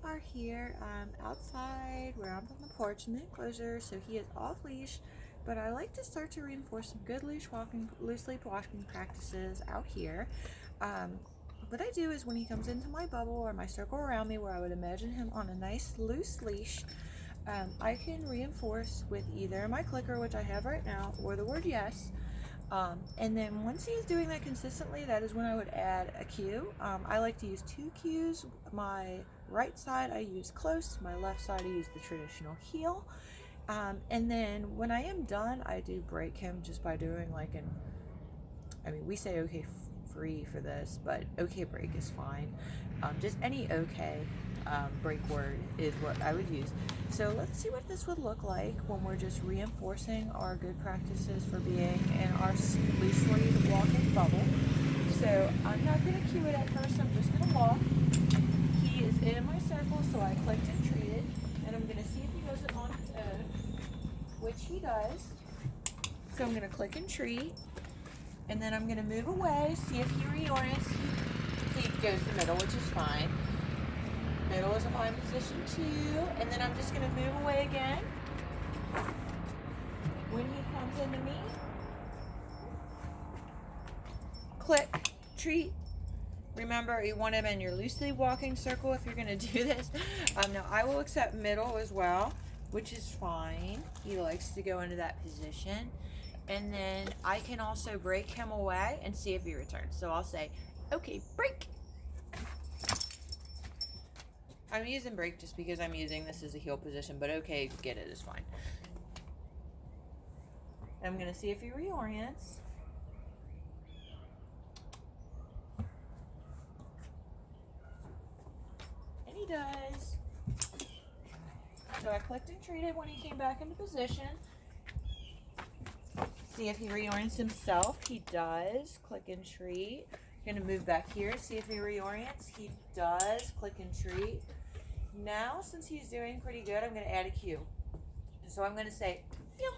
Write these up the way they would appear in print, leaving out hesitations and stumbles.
are here outside where I'm on the porch in the enclosure, so he is off leash, but I like to start to reinforce some good loose leaf walking practices out here. What I do is when he comes into my bubble or my circle around me where I would imagine him on a nice loose leash, I can reinforce with either my clicker, which I have right now, or the word yes. And then once he's doing that consistently, that is when I would add a cue. I like to use 2 cues. My right side I use close, my left side I use the traditional heel. And then when I am done, I do break him just by doing like we say okay free for this, but okay break is fine. Just any okay break word is what I would use. So let's see what this would look like when we're just reinforcing our good practices for being in our loosely walking bubble. So I'm not going to cue it at first, I'm just going to walk. He is in my circle, so I clicked and treated, and I'm going to see if he does it on his own, which he does. So I'm going to click and treat, and then I'm going to move away, see if he reorients. He goes to the middle, which is fine. Middle is a fine position too, and then I'm just going to move away again. When he comes into me, click, treat. Remember, you want him in your loosely walking circle if you're going to do this. Now, I will accept middle as well, which is fine. He likes to go into that position. And then I can also break him away and see if he returns. So I'll say, okay, break. I'm using break just because I'm using this as a heel position, but okay, get it is fine. I'm going to see if he reorients. And he does. So I clicked and treated when he came back into position. See if he reorients himself. He does. Click and treat. I'm going to move back here, see if he reorients. He does. Click and treat. Now, since he's doing pretty good, I'm going to add a cue. So I'm going to say, heel.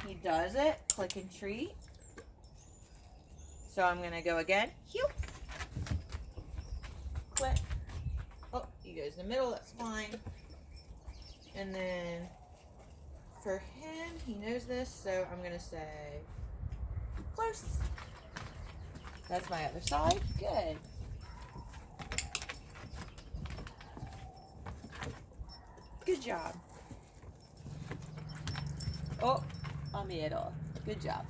He does it. Click and treat. So I'm going to go again. Heel. Click. Oh, he goes in the middle. That's fine. And then for him, he knows this, so I'm going to say close. That's my other side. Good. Good job. Oh, a middle. Good job.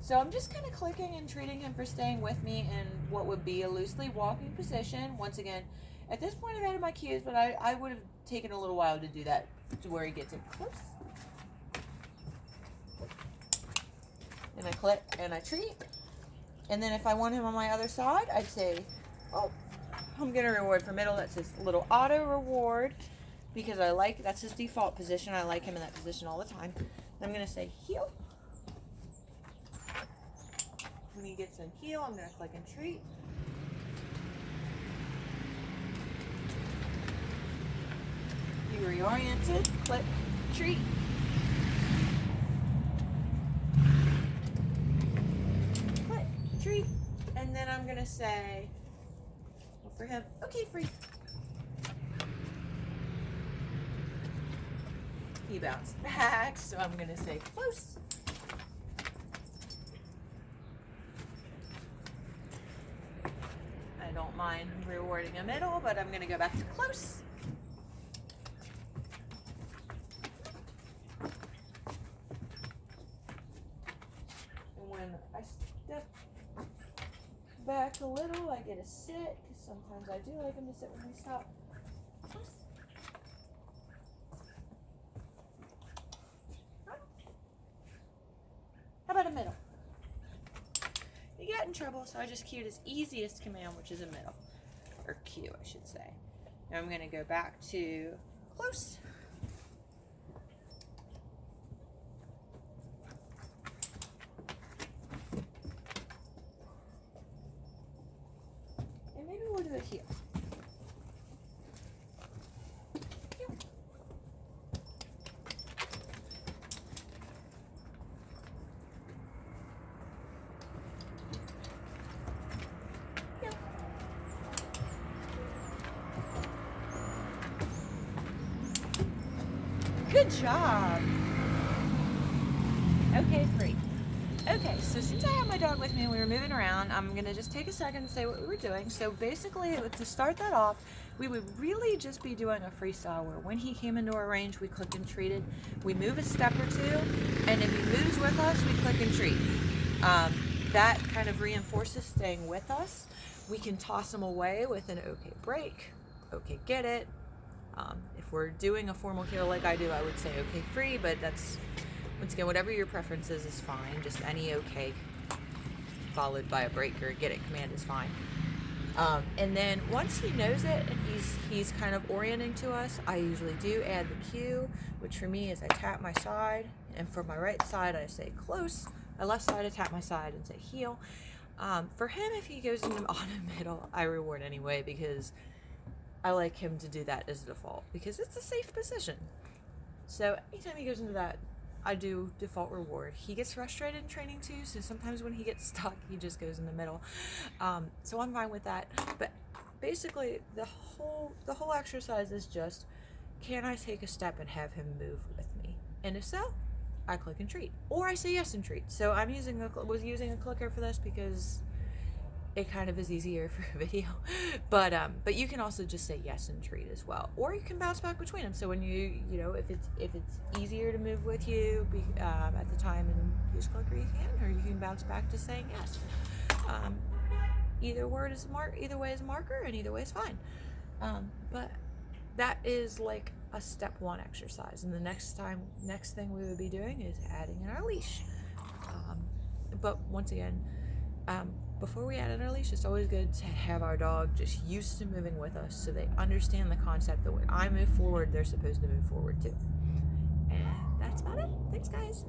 So I'm just kind of clicking and treating him for staying with me in what would be a loosely walking position. Once again, at this point I've added my cues, but I would have taken a little while to do that to where he gets it close. And I click and I treat. And then if I want him on my other side, I'd say, oh, I'm going to reward for middle. That's his little auto reward because that's his default position. I like him in that position all the time. I'm going to say heel. When he gets in heel, I'm going to click and treat. He reoriented, click, treat. Click, treat. And then I'm going to say, well, for him, okay, free. He bounced back, so I'm going to say close. I don't mind rewarding a middle, but I'm going to go back to close. And when I step back a little, I get a sit, because sometimes I do like him to sit when we stop. Close. How about a middle? You get in trouble, so I just cued his easiest command, which is a middle. Or cue, I should say. Now I'm going to go back to close. And maybe we'll do it here. Good job. Okay, free. Okay, so since I have my dog with me and we were moving around, I'm going to just take a second to say what we were doing. So basically, to start that off, we would really just be doing a freestyle where when he came into our range, we click and treated. We move a step or two, and if he moves with us, we click and treat. That kind of reinforces staying with us. We can toss him away with an okay break, okay get it. If we're doing a formal heel like I do, I would say okay free, but that's, once again, whatever your preference is fine. Just any okay followed by a break or get it command is fine. And then once he knows it and he's kind of orienting to us, I usually do add the cue, which for me is I tap my side, and for my right side I say close. My left side I tap my side and say heel. For him, if he goes into auto middle, I reward anyway because I like him to do that as a default because it's a safe position. So anytime he goes into that, I do default reward. He gets frustrated in training too, so sometimes when he gets stuck, he just goes in the middle. So I'm fine with that. But basically, the whole exercise is just, can I take a step and have him move with me? And if so, I click and treat, or I say yes and treat. So I'm was using a clicker for this because it kind of is easier for a video, but you can also just say yes and treat as well, or you can bounce back between them. So when you know, if it's easier to move with you at the time and use clicker, you can, or you can bounce back to saying yes. Either way is a marker, and either way is fine. But that is like a step one exercise, and the next thing we would be doing is adding in our leash. But once again, before we add in our leash, it's always good to have our dog just used to moving with us so they understand the concept that when I move forward, they're supposed to move forward too. And that's about it. Thanks, guys.